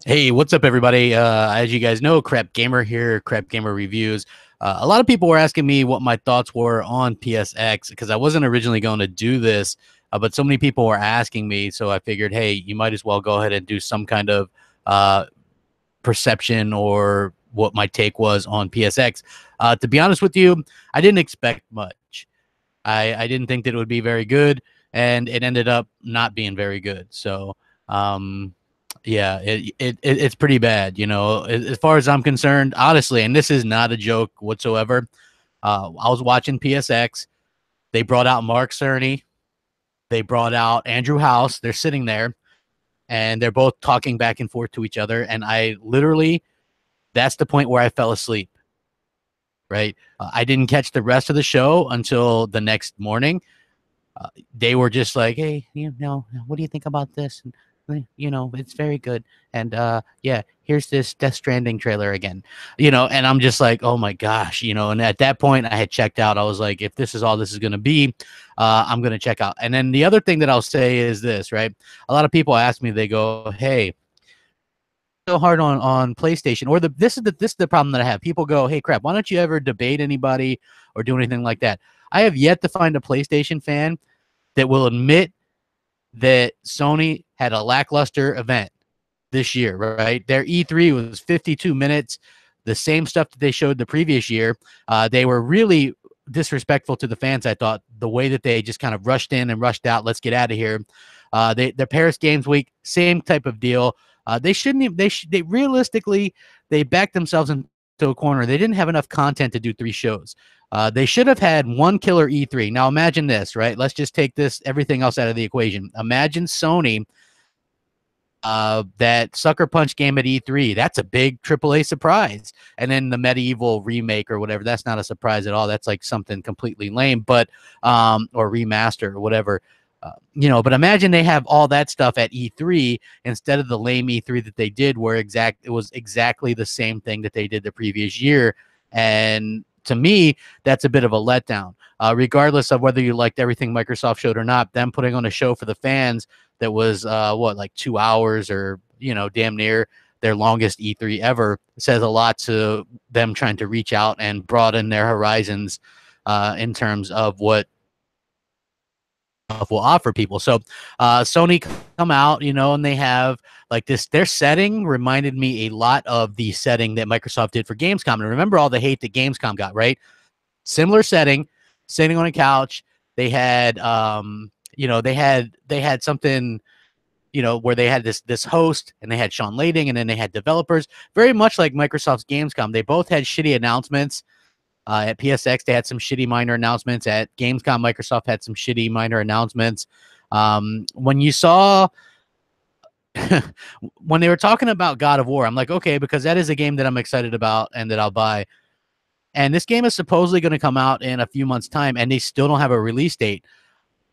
Hey, what's up, everybody? As you guys know, Crapgamer here, Crapgamer Reviews. A lot of people were asking me what my thoughts were on PSX because I wasn't originally going to do this, but so many people were asking me, so I figured, hey, you might as well go ahead and do some kind of uh, perception or what my take was on PSX. To be honest with you, I didn't expect much. I didn't think that it would be very good, and it ended up not being very good. So, um, yeah, it's pretty bad, as far as I'm concerned, honestly, and this is not a joke whatsoever. I was watching PSX. They brought out Mark Cerny. They brought out Andrew House. They're sitting there and they're both talking back and forth to each other. And I literally, that's the point where I fell asleep. Right. I didn't catch the rest of the show until the next morning. They were just like, hey, what do you think about this? And, it's very good. And yeah, here's this Death Stranding trailer again, and I'm just like, oh my gosh, and at that point I had checked out. I was like, if this is all this is going to be, I'm going to check out. And then the other thing that I'll say is this, right? A lot of people ask me, they go, hey, so hard on PlayStation, or this is the problem that I have. People go, hey, crap, why don't you ever debate anybody or do anything like that? I have yet to find a PlayStation fan that will admit that Sony had a lackluster event this year, right? Their E3 was 52 minutes, the same stuff that they showed the previous year. They were really disrespectful to the fans, I thought, the way that they just kind of rushed in and rushed out. Let's get out of here. Their Paris Games Week, same type of deal. They shouldn't even, they realistically, they backed themselves into a corner. They didn't have enough content to do 3 shows. They should have had one killer E3. Now imagine this, right? Let's just take everything else out of the equation. Imagine Sony, that Sucker Punch game at E3. That's a big AAA surprise. And then the Medieval remake or whatever, that's not a surprise at all. That's like something completely lame, but or remaster or whatever. But imagine they have all that stuff at E3 instead of the lame E3 that they did, where it was exactly the same thing that they did the previous year. And to me, that's a bit of a letdown. Regardless of whether you liked everything Microsoft showed or not, them putting on a show for the fans that was like 2 hours or damn near their longest E3 ever says a lot to them trying to reach out and broaden their horizons in terms of what will offer people. So Sony come out, and they have like this. Their setting reminded me a lot of the setting that Microsoft did for Gamescom. And remember all the hate that Gamescom got, right? Similar setting, sitting on a couch. They had they had something, where they had this host and they had Sean Lading and then they had developers, very much like Microsoft's Gamescom. They both had shitty announcements. At PSX, they had some shitty minor announcements. At Gamescom, Microsoft had some shitty minor announcements. When you saw, when they were talking about God of War, I'm like, okay, because that is a game that I'm excited about and that I'll buy. And this game is supposedly going to come out in a few months' time, and they still don't have a release date.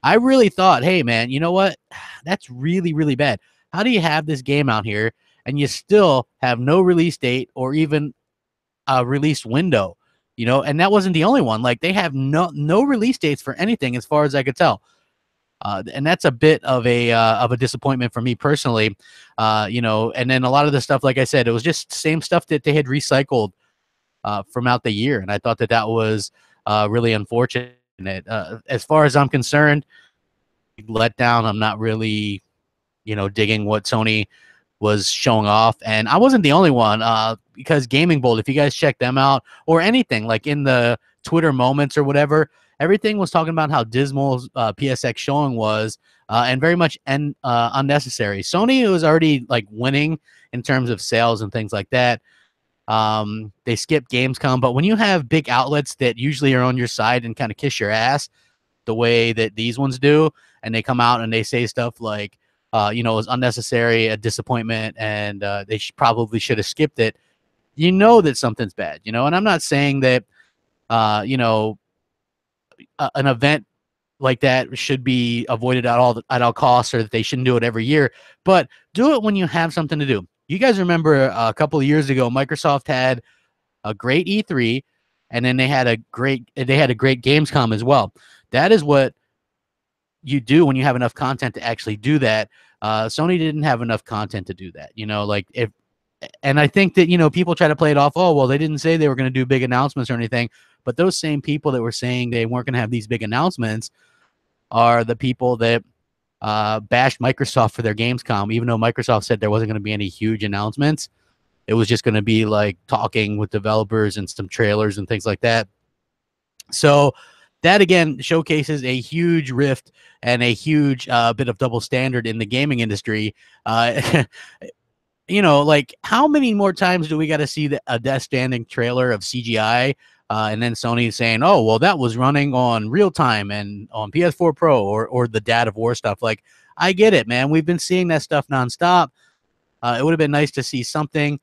I really thought, hey, man, you know what? That's really, really bad. How do you have this game out here and you still have no release date or even a release window? And that wasn't the only one. Like, they have no release dates for anything as far as I could tell. And that's a bit of a disappointment for me personally. And then a lot of the stuff, like I said, it was just same stuff that they had recycled from out the year. And I thought that was really unfortunate. As far as I'm concerned, let down. I'm not really, digging what Sony was showing off. And I wasn't the only one, because Gaming Bold, if you guys check them out or anything like in the Twitter moments or whatever, everything was talking about how dismal PSX showing was, and very much unnecessary. Sony was already like winning in terms of sales and things like that. They skipped Gamescom, but when you have big outlets that usually are on your side and kind of kiss your ass the way that these ones do, and they come out and they say stuff like, it was unnecessary, a disappointment, and they probably should have skipped it. That something's bad, and I'm not saying that, an event like that should be avoided at all costs, or that they shouldn't do it every year, but do it when you have something to do. You guys remember a couple of years ago, Microsoft had a great E3, and then they had a great Gamescom as well. That is what you do when you have enough content to actually do that. Sony didn't have enough content to do that. Like if, and I think that, people try to play it off. Oh, well, they didn't say they were going to do big announcements or anything. But those same people that were saying they weren't going to have these big announcements are the people that bashed Microsoft for their Gamescom, even though Microsoft said there wasn't going to be any huge announcements. It was just going to be like talking with developers and some trailers and things like that. So that again showcases a huge rift and a huge bit of double standard in the gaming industry. Like how many more times do we got to see a Death Stranding trailer of CGI? And then Sony saying, "Oh, well, that was running on real time and on PS4 Pro or the Dad of War stuff." Like, I get it, man. We've been seeing that stuff nonstop. It would have been nice to see something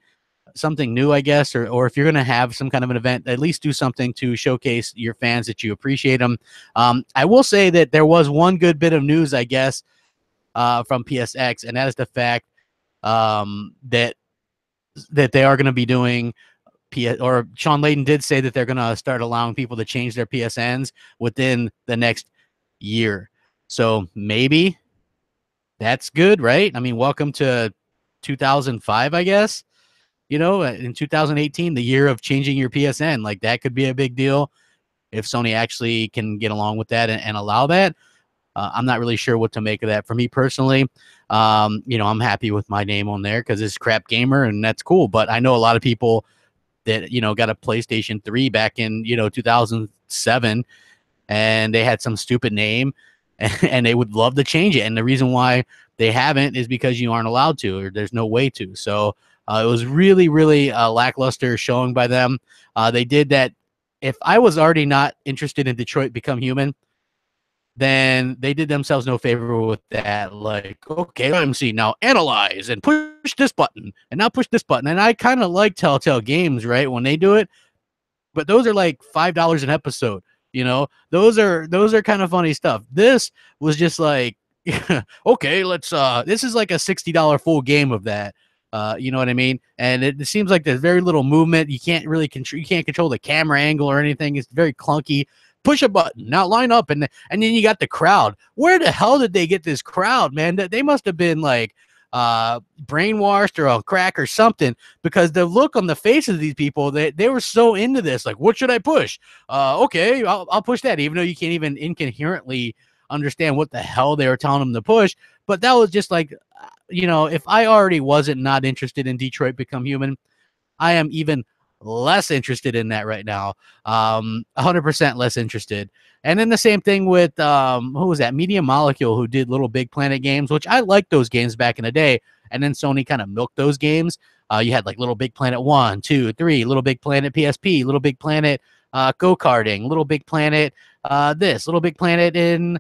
new, I guess, or if you're going to have some kind of an event, at least do something to showcase your fans that you appreciate them. I will say that there was one good bit of news, I guess, from PSX, and that is the fact that they are going to be doing or Sean Layden did say that they're going to start allowing people to change their PSNs within the next year. So maybe that's good, right? I mean, welcome to 2005, I guess. In 2018, the year of changing your PSN, like that could be a big deal if Sony actually can get along with that and allow that. I'm not really sure what to make of that. For me personally, I'm happy with my name on there because it's Crapgamer and that's cool. But I know a lot of people that, got a PlayStation 3 back in, 2007 and they had some stupid name and they would love to change it. And the reason why they haven't is because you aren't allowed to, or there's no way to. So it was really, really lackluster showing by them. They did that. If I was already not interested in Detroit Become Human, then they did themselves no favor with that. Like, okay, MC, now analyze and push this button and now push this button. And I kind of like Telltale Games, right, when they do it, but those are like $5 an episode. Those are kind of funny stuff. This was just like, okay, let's this is like a $60 full game of that. You know what I mean? And it seems like there's very little movement. You can't really control the camera angle or anything. It's very clunky. Push a button, now line up, and then you got the crowd. Where the hell did they get this crowd, man? They must have been like brainwashed or on crack or something, because the look on the face of these people, they were so into this. Like, what should I push? Okay, I'll push that, even though you can't even incoherently understand what the hell they were telling them to push. But that was just like, if I already wasn't not interested in Detroit Become Human, I am even less interested in that right now. 100% less interested. And then the same thing with who was that? Media Molecule, who did Little Big Planet games, which I liked those games back in the day. And then Sony kind of milked those games. You had like Little Big Planet 1, 2, 3, Little Big Planet PSP, Little Big Planet go-karting, Little Big Planet Little Big Planet in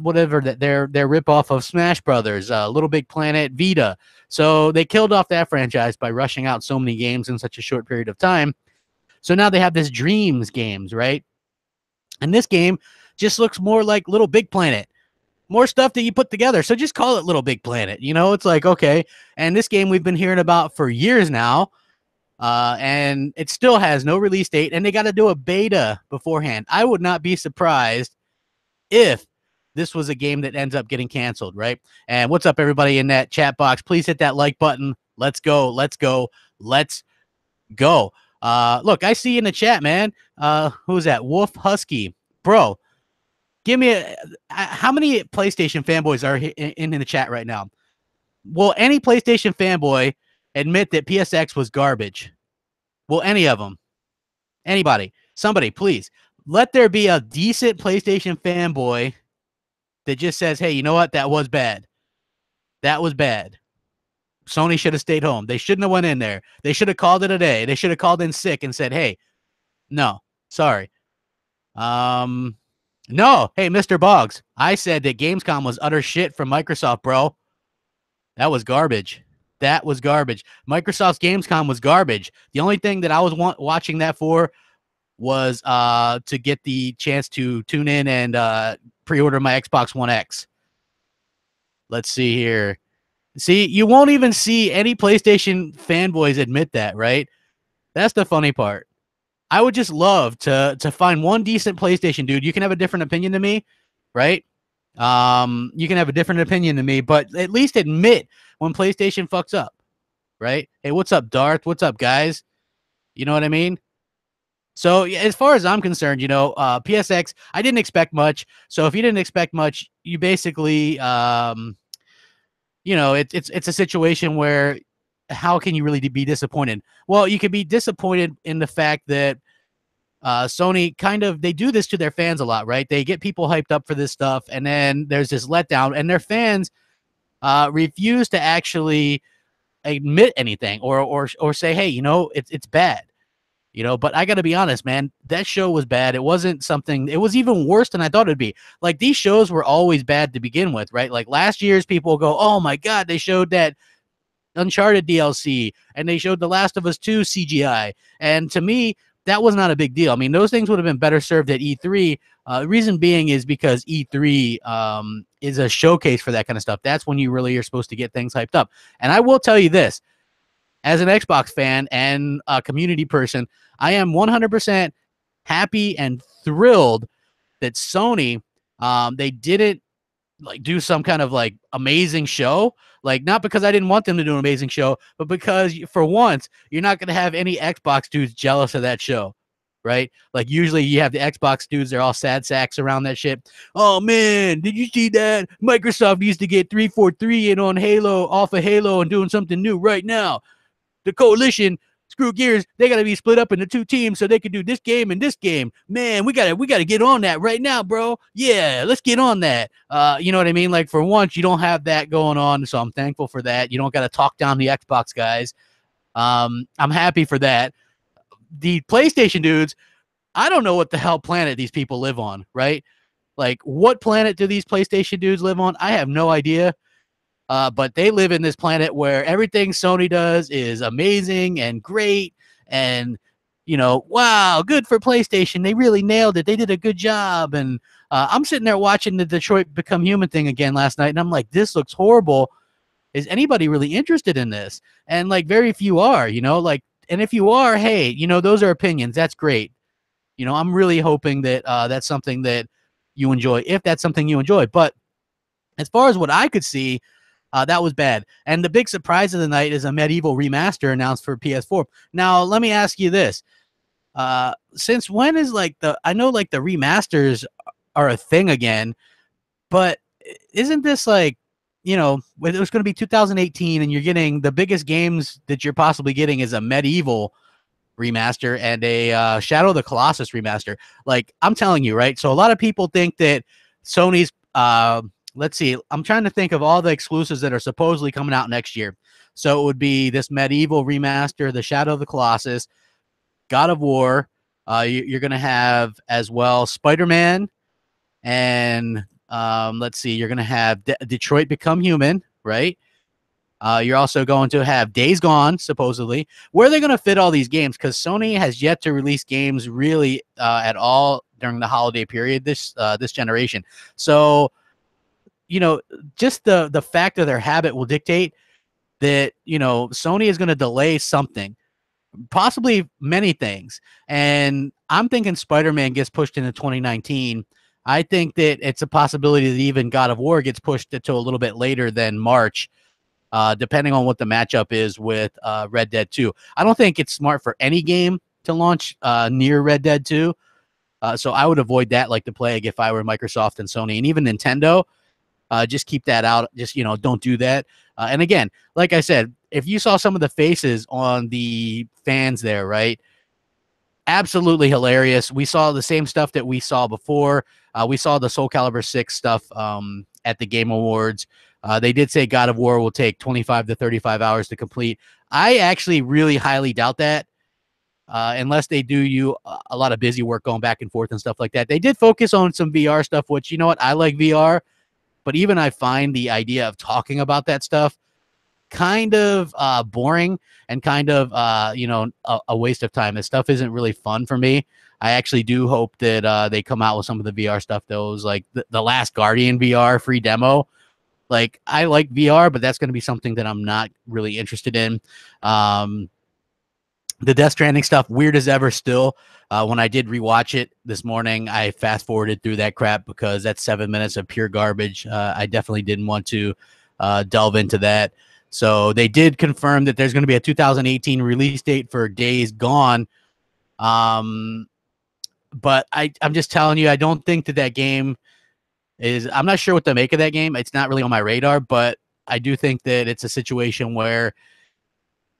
whatever that their ripoff of Smash Brothers, Little Big Planet Vita. So they killed off that franchise by rushing out so many games in such a short period of time. So now they have this Dreams games, right? And this game just looks more like Little Big Planet. More stuff that you put together. So just call it Little Big Planet. It's like, okay. And this game we've been hearing about for years now. And it still has no release date, and they got to do a beta beforehand. I would not be surprised if this was a game that ends up getting canceled, right? And what's up, everybody in that chat box? Please hit that like button. Let's go. Let's go. Let's go. Look, I see you in the chat, man. Who's that? Wolf Husky. Bro, give me how many PlayStation fanboys are in the chat right now? Will any PlayStation fanboy admit that PSX was garbage? Will any of them? Anybody? Somebody, please. Let there be a decent PlayStation fanboy that just says, hey, you know what? That was bad. That was bad. Sony should have stayed home. They shouldn't have went in there. They should have called it a day. They should have called in sick and said, hey, no, sorry. No. Hey, Mr. Boggs, I said that Gamescom was utter shit from Microsoft, bro. That was garbage. That was garbage. Microsoft's Gamescom was garbage. The only thing that I was watching that for was to get the chance to tune in and pre-order my Xbox One X. Let's see here. See, you won't even see any PlayStation fanboys admit that, right? That's the funny part. I would just love to find one decent PlayStation dude. You can have a different opinion than me, right? You can have a different opinion than me, but at least admit when PlayStation fucks up, right? Hey, what's up, Darth? What's up, guys? You know what I mean? So as far as I'm concerned, PSX, I didn't expect much. So if you didn't expect much, you basically, it's a situation where how can you really be disappointed? Well, you could be disappointed in the fact that Sony they do this to their fans a lot, right? They get people hyped up for this stuff, and then there's this letdown, and their fans refuse to actually admit anything or say, hey, it's bad. But I got to be honest, man, that show was bad. It wasn't something, it was even worse than I thought it'd be. Like, these shows were always bad to begin with, right? Like, last year's people go, oh my God, they showed that Uncharted DLC and they showed The Last of Us 2 CGI. And to me, that was not a big deal. I mean, those things would have been better served at E3. Reason being is because E3 is a showcase for that kind of stuff. That's when you really are supposed to get things hyped up. And I will tell you this, as an Xbox fan and a community person, I am 100% happy and thrilled that Sony, they didn't like do some kind of like amazing show. Like, not because I didn't want them to do an amazing show, but because for once, you're not going to have any Xbox dudes jealous of that show, right? Like, usually you have the Xbox dudes, they're all sad sacks around that shit. Oh man, did you see that? Microsoft used to get 343 in on Halo, off of Halo, and doing something new right now. The coalition, screw Gears, they got to be split up into two teams so they can do this game and this game. Man, we gotta get on that right now, bro. Yeah, let's get on that. You know what I mean? Like, for once, you don't have that going on, so I'm thankful for that. You don't got to talk down the Xbox guys. I'm happy for that. The PlayStation dudes, I don't know what the hell planet these people live on, right? Like, what planet do these PlayStation dudes live on? I have no idea. But they live in this planet where everything Sony does is amazing and great. And, wow, good for PlayStation. They really nailed it. They did a good job. And I'm sitting there watching the Detroit Become Human thing again last night. And I'm like, this looks horrible. Is anybody really interested in this? And like, very few are, and if you are, hey, those are opinions. That's great. I'm really hoping that that's something that you enjoy, if that's something you enjoy. But as far as what I could see, that was bad. And the big surprise of the night is a Medieval remaster announced for PS4. Now, let me ask you this. Since when is I know like the remasters are a thing again, but isn't this like, it was going to be 2018 and you're getting the biggest games that you're possibly getting is a Medieval remaster and a Shadow of the Colossus remaster. Like, I'm telling you, right? So a lot of people think that Sony's let's see. I'm trying to think of all the exclusives that are supposedly coming out next year. So it would be this Medieval remaster, the Shadow of the Colossus, God of War. You're going to have as well Spider-Man, and let's see. You're going to have Detroit Become Human, right? You're also going to have Days Gone, supposedly. Where are they going to fit all these games? Because Sony has yet to release games really at all during the holiday period this generation. So, just the fact of their habit will dictate that, Sony is going to delay something, possibly many things. And I'm thinking Spider-Man gets pushed into 2019. I think that it's a possibility that even God of War gets pushed to a little bit later than March, depending on what the matchup is with Red Dead 2. I don't think it's smart for any game to launch near Red Dead 2. So I would avoid that like the plague if I were Microsoft and Sony and even Nintendo. Just keep that out. Just, don't do that. And again, like I said, if you saw some of the faces on the fans there, right? Absolutely hilarious. We saw the same stuff that we saw before. We saw the Soul Calibur 6 stuff at the Game Awards. They did say God of War will take 25 to 35 hours to complete. I actually really highly doubt that. Unless they do you a lot of busy work going back and forth and stuff like that. They did focus on some VR stuff, which, you know what? I like VR. But even I find the idea of talking about that stuff kind of boring and kind of, a waste of time. This stuff isn't really fun for me. I actually do hope that they come out with some of the VR stuff. Those like the Last Guardian VR free demo. Like, I like VR, but that's going to be something that I'm not really interested in. The Death Stranding stuff, weird as ever still. When I did rewatch it this morning, I fast forwarded through that crap because that's 7 minutes of pure garbage. I definitely didn't want to delve into that. So they did confirm that there's going to be a 2018 release date for Days Gone. But I'm just telling you, I don't think that game is, I'm not sure what to make of that game. It's not really on my radar, but I do think that it's a situation where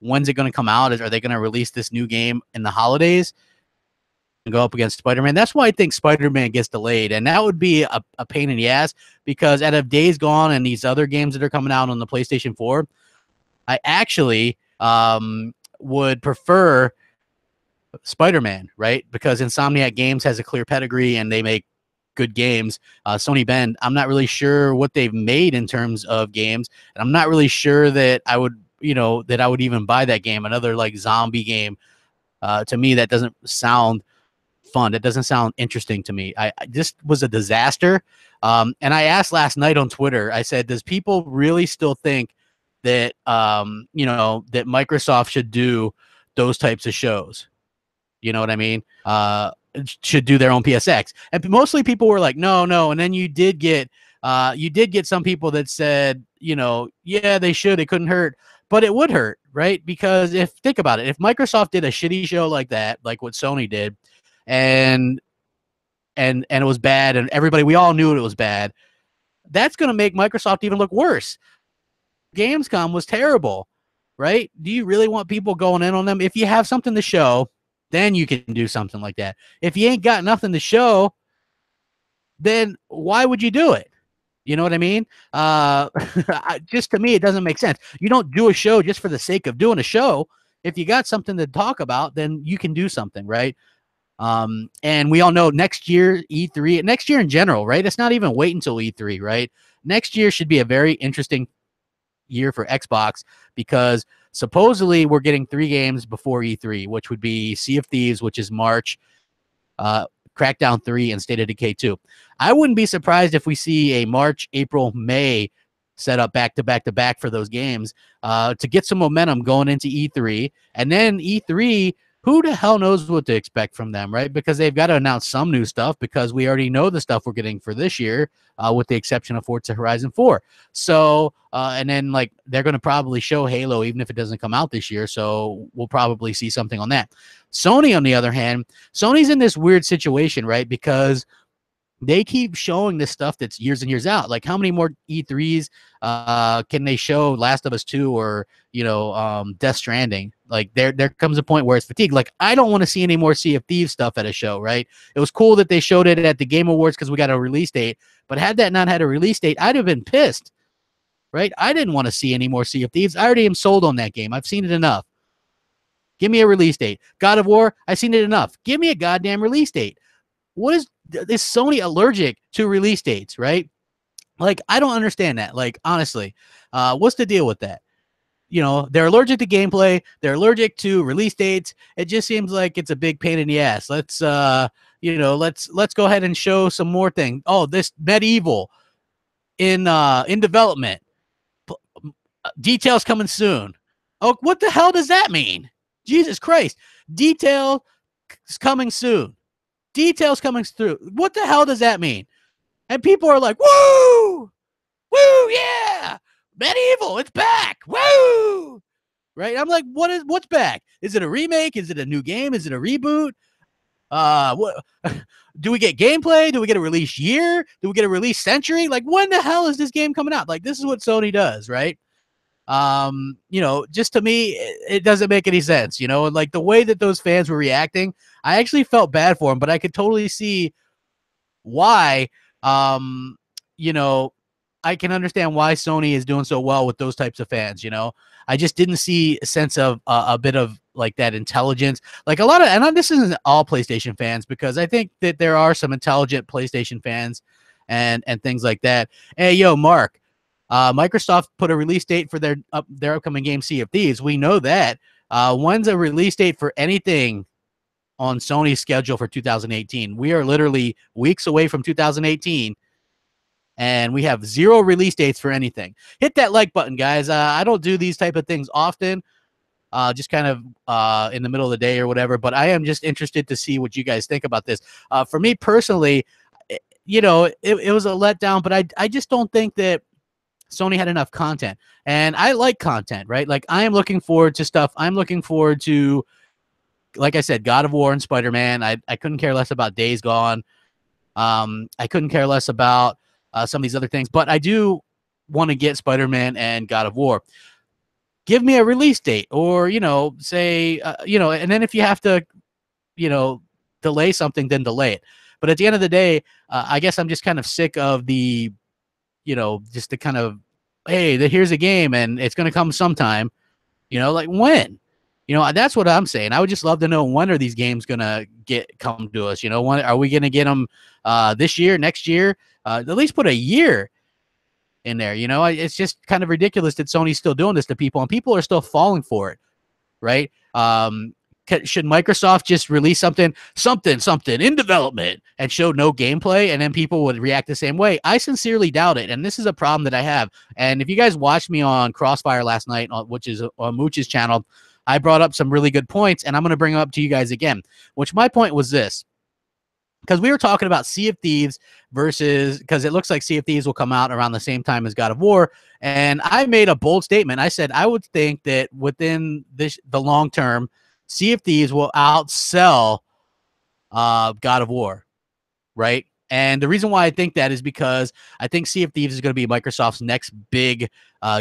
when's it going to come out? Are they going to release this new game in the holidays and go up against Spider-Man? That's why I think Spider-Man gets delayed, and that would be a pain in the ass because out of Days Gone and these other games that are coming out on the PlayStation 4, I actually would prefer Spider-Man, right? Because Insomniac Games has a clear pedigree and they make good games. Sony Bend, I'm not really sure what they've made in terms of games, and I'm not really sure that I would even buy that game. Another like zombie game. To me, that doesn't sound fun. It doesn't sound interesting to me. I this was a disaster. And I asked last night on Twitter, I said, does people really still think that that Microsoft should do those types of shows? You know what I mean? Should do their own PSX. And mostly people were like, no. And then you did get some people that said, yeah, they should. It couldn't hurt. But it would hurt, right? Because think about it, if Microsoft did a shitty show like that, like what Sony did, and it was bad, and we all knew it was bad, that's going to make Microsoft even look worse. Gamescom was terrible, right? Do you really want people going in on them? If you have something to show, then you can do something like that. If you ain't got nothing to show, then why would you do it? You know what I mean? Just to me, it doesn't make sense. You don't do a show just for the sake of doing a show. If you got something to talk about, then you can do something, right? And we all know next year, E3, next year in general, right? It's not even wait until E3, right? Next year should be a very interesting year for Xbox because supposedly we're getting 3 games before E3, which would be Sea of Thieves, which is March, Crackdown 3, and State of Decay 2. I wouldn't be surprised if we see a March, April, May set up back to back for those games to get some momentum going into E3. And then E3, who the hell knows what to expect from them, right? Because they've got to announce some new stuff because we already know the stuff we're getting for this year, with the exception of Forza Horizon 4. So, and then like they're going to probably show Halo even if it doesn't come out this year. So we'll probably see something on that. Sony, on the other hand, Sony's in this weird situation, right? Because they keep showing this stuff that's years and years out. Like how many more E3s can they show Last of Us 2 or, Death Stranding? Like there comes a point where it's fatigued. Like I don't want to see any more Sea of Thieves stuff at a show, right? It was cool that they showed it at the Game Awards because we got a release date. But had that not had a release date, I'd have been pissed, right? I didn't want to see any more Sea of Thieves. I already am sold on that game. I've seen it enough. Give me a release date. God of War, I've seen it enough. Give me a goddamn release date. What is Sony allergic to release dates, right? Like, I don't understand that. Like, honestly, what's the deal with that? They're allergic to gameplay. They're allergic to release dates. It just seems like it's a big pain in the ass. Let's go ahead and show some more things. Oh, this Medieval in development. Details coming soon. Oh, what the hell does that mean? Jesus Christ. Details coming soon. Details coming through. What the hell does that mean? And people are like, woo! Woo, yeah! Medieval, it's back! Woo! Right? I'm like, what's back? Is it a remake? Is it a new game? Is it a reboot? What do we get gameplay? Do we get a release year? Do we get a release century? Like, when the hell is this game coming out? Like, this is what Sony does, right? Just to me, it doesn't make any sense, and like the way that those fans were reacting, I actually felt bad for them, but I could totally see why, I can understand why Sony is doing so well with those types of fans, I just didn't see a sense of a bit of like that intelligence, like a lot of, and this isn't all PlayStation fans, because I think that there are some intelligent PlayStation fans and things like that. Hey, yo, Mark, Microsoft put a release date for their upcoming game, Sea of Thieves. We know that. When's a release date for anything on Sony's schedule for 2018? We are literally weeks away from 2018, and we have 0 release dates for anything. Hit that like button, guys. I don't do these type of things often, just kind of in the middle of the day or whatever. But I am just interested to see what you guys think about this. For me personally, you know, it was a letdown, but I just don't think that Sony had enough content. And I like content, right? Like, I am looking forward to stuff. I'm looking forward to, like I said, God of War and Spider-Man. I couldn't care less about Days Gone. I couldn't care less about some of these other things, but I do want to get Spider-Man and God of War. Give me a release date, or, you know, say, you know, and then if you have to, you know, delay something, then delay it. But at the end of the day, I guess I'm just kind of sick of the, you know, just the kind of, hey, here's a game and it's going to come sometime, you know, like when? You know, that's what I'm saying. I would just love to know, when are these games gonna come to us? You know, when are we gonna get them? This year, next year? At least put a year in there. You know, it's just kind of ridiculous that Sony's still doing this to people, and people are still falling for it, right? Should Microsoft just release something in development and show no gameplay, and then people would react the same way? I sincerely doubt it, and this is a problem that I have. And if you guys watched me on Crossfire last night, which is on Mooch's channel, I brought up some really good points, and I'm going to bring them up to you guys again. Which, my point was this, because we were talking about Sea of Thieves versus, because it looks like Sea of Thieves will come out around the same time as God of War, and I made a bold statement. I said I would think that within the long term, Sea of Thieves will outsell God of War, right? And the reason why I think that is because I think Sea of Thieves is going to be Microsoft's next big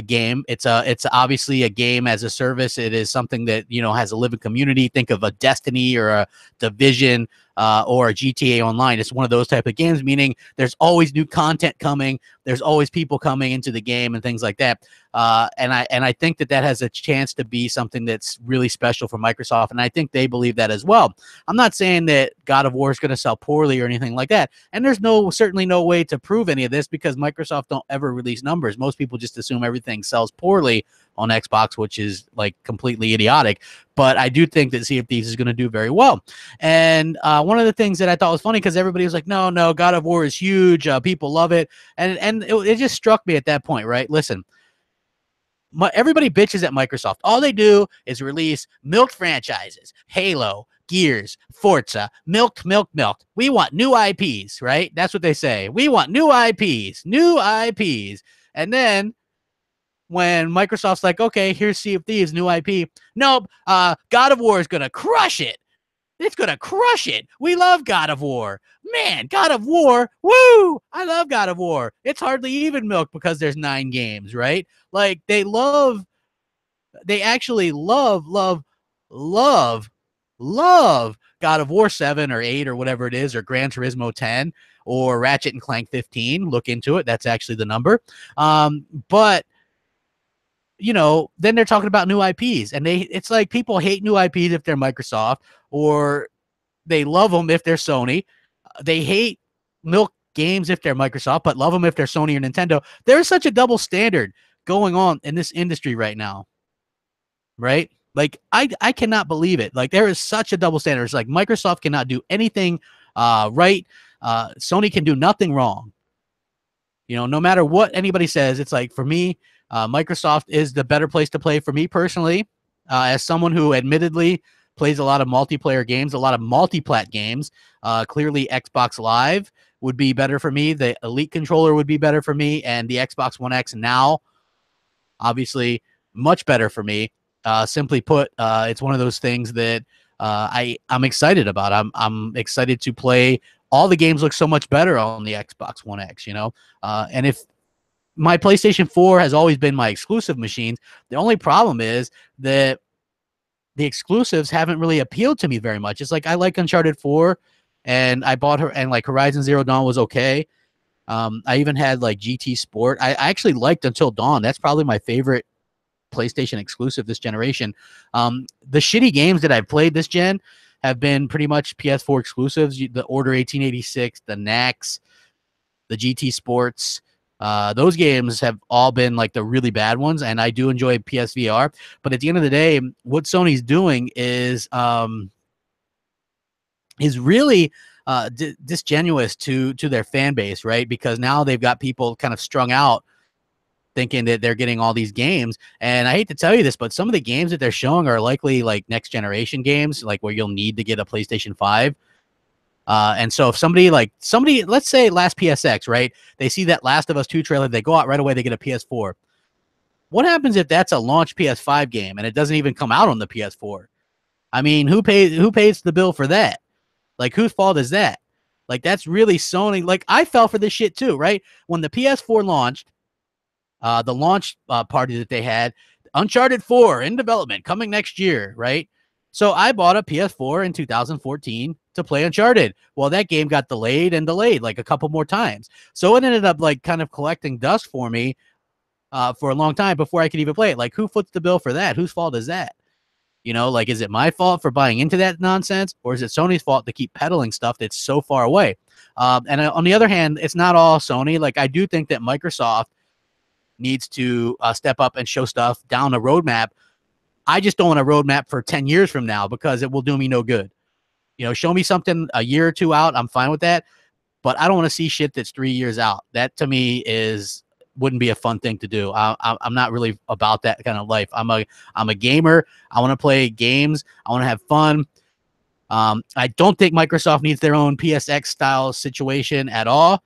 game. It's obviously a game as a service. It is something that, you know, has a living community. Think of a Destiny or a Division or a GTA Online. It's one of those type of games, meaning there's always new content coming. There's always people coming into the game and things like that. And I think that has a chance to be something that's really special for Microsoft, and I think they believe that as well. I'm not saying that God of War is going to sell poorly or anything like that, and there's certainly no way to prove any of this because Microsoft don't ever release numbers. Most people just assume everything sells poorly on Xbox, which is like completely idiotic. But I do think that Sea of Thieves is going to do very well. And one of the things that I thought was funny, because everybody was like, no, God of War is huge. People love it. And it just struck me at that point, right? Listen, everybody bitches at Microsoft. All they do is release milked franchises, Halo, Gears, Forza, milked. We want new IPs, right? That's what they say. We want new IPs. And then when Microsoft's like, okay, here's Sea of Thieves, new IP. Nope, God of War is going to crush it. It's going to crush it. We love God of War. Man, God of War, woo! I love God of War. It's hardly even milk because there's 9 games, right? Like, they actually love God of War 7 or 8 or whatever it is, or Gran Turismo 10 or Ratchet and Clank 15. Look into it. That's actually the number. But you know, then they're talking about new IPs, and it's like people hate new IPs if they're Microsoft, or they love them if they're Sony. They hate milk games if they're Microsoft, but love them if they're Sony or Nintendo. There's such a double standard going on in this industry right now, right? Like, I cannot believe it. Like, there is such a double standard. It's like Microsoft cannot do anything right. Sony can do nothing wrong. You know, no matter what anybody says, it's like, for me, Microsoft is the better place to play for me personally, as someone who admittedly plays a lot of multiplayer games, a lot of multi-plat games. Clearly, Xbox Live would be better for me. The Elite controller would be better for me, and the Xbox One X now, obviously, much better for me. Simply put, it's one of those things that I'm excited about. I'm excited to play. All the games look so much better on the Xbox One X, you know. And if my PlayStation 4 has always been my exclusive machines, the only problem is that the exclusives haven't really appealed to me very much. It's like, I like Uncharted 4, and I bought her, and like Horizon Zero Dawn was okay. I even had like GT Sport. I actually liked Until Dawn. That's probably my favorite PlayStation exclusive this generation. The shitty games that I've played this gen have been pretty much PS4 exclusives. The Order 1886, the Nax, the GT Sports. Those games have all been like the really bad ones, and I do enjoy PSVR. But at the end of the day, what Sony's doing is really disingenuous to their fan base, right? Because now they've got people kind of strung out thinking that they're getting all these games. And I hate to tell you this, but some of the games that they're showing are likely like next generation games, like where you'll need to get a PlayStation 5. And so if somebody, let's say last PSX, right? They see that Last of Us 2 trailer, they go out right away, they get a PS4. What happens if that's a launch PS5 game and it doesn't even come out on the PS4? I mean, who pays the bill for that? Like, whose fault is that? Like, that's really Sony. Like, I fell for this shit too, right? When the PS4 launched, the launch party that they had, Uncharted 4 in development coming next year, right? So I bought a PS4 in 2014 to play Uncharted. Well, that game got delayed like a couple more times. So it ended up like kind of collecting dust for me for a long time before I could even play it. Like, who foots the bill for that? Whose fault is that? You know, like, is it my fault for buying into that nonsense, or is it Sony's fault to keep peddling stuff that's so far away? And on the other hand, it's not all Sony. Like, I do think that Microsoft needs to step up and show stuff down the roadmap. I just don't want a roadmap for 10 years from now because it will do me no good. You know, show me something a year or two out. I'm fine with that. But I don't want to see shit that's 3 years out. That to me wouldn't be a fun thing to do. I'm not really about that kind of life. I'm a gamer. I want to play games. I want to have fun. I don't think Microsoft needs their own PSX style situation at all.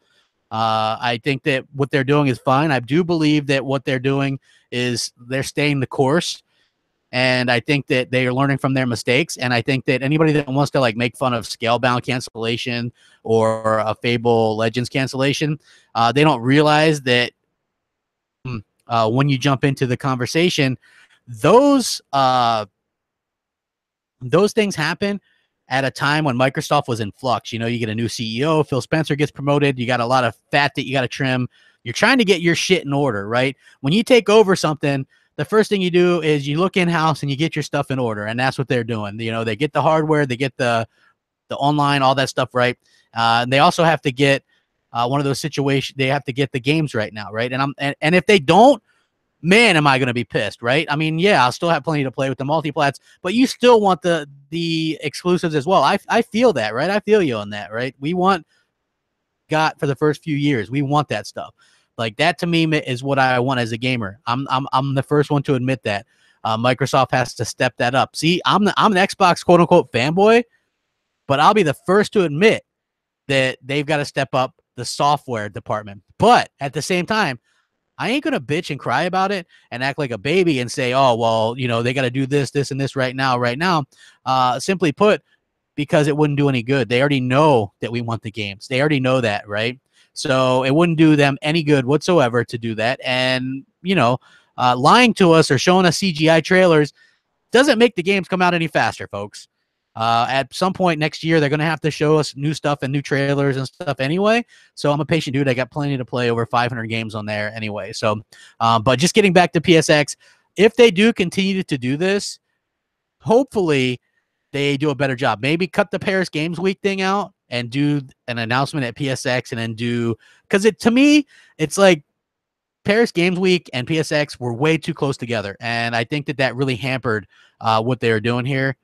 I think that what they're doing is fine. I do believe that what they're doing is they're staying the course. And I think that they are learning from their mistakes. And I think that anybody that wants to like make fun of Scalebound cancellation or a Fable Legends cancellation, they don't realize that when you jump into the conversation, those things happen at a time when Microsoft was in flux. You know, you get a new CEO, Phil Spencer gets promoted, you got a lot of fat that you got to trim. You're trying to get your shit in order, right? When you take over something, the first thing you do is you look in-house and you get your stuff in order, and that's what they're doing. You know, they get the hardware, they get the online, all that stuff right. And they also have to get one of those situations. They have to get the games right now, right? And if they don't, man, am I going to be pissed, right? I mean, yeah, I'll still have plenty to play with the multiplats, but you still want the exclusives as well. I feel that, right? I feel you on that, right? We want got for the first few years. We want that stuff. Like, that to me is what I want as a gamer. I'm the first one to admit that. Microsoft has to step that up. See, I'm an Xbox quote unquote fanboy, but I'll be the first to admit that they've got to step up the software department. But at the same time, I ain't gonna bitch and cry about it and act like a baby and say, oh, well, you know, they got to do this, this, and this right now. Simply put, because it wouldn't do any good. They already know that we want the games. They already know that, right? So it wouldn't do them any good whatsoever to do that. And, you know, lying to us or showing us CGI trailers doesn't make the games come out any faster, folks. At some point next year, they're going to have to show us new stuff and new trailers and stuff anyway. So I'm a patient dude. I got plenty to play, over 500 games on there anyway. So, but just getting back to PSX, if they do continue to do this, hopefully they do a better job. Maybe cut the Paris Games Week thing out and do an announcement at PSX, and then because to me, it's like Paris Games Week and PSX were way too close together. And I think that really hampered what they were doing here.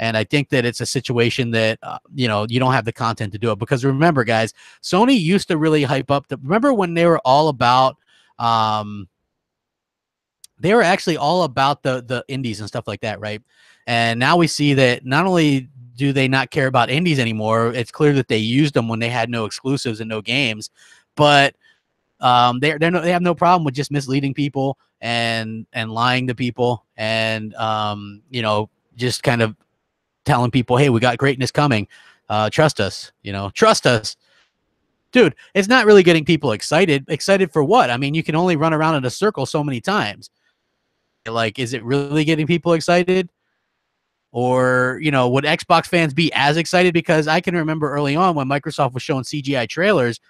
And I think that it's a situation that, you know, you don't have the content to do it. Because remember, guys, Sony used to really hype up remember when they were all about, they were actually all about the indies and stuff like that, right? And now we see that not only do they not care about indies anymore, it's clear that they used them when they had no exclusives and no games, but they have no problem with just misleading people and lying to people and, you know, just kind of telling people, hey, we got greatness coming. Trust us, you know, trust us. Dude, it's not really getting people excited. Excited for what? I mean, you can only run around in a circle so many times. Like, is it really getting people excited? Or, you know, would Xbox fans be as excited? Because I can remember early on when Microsoft was showing CGI trailers,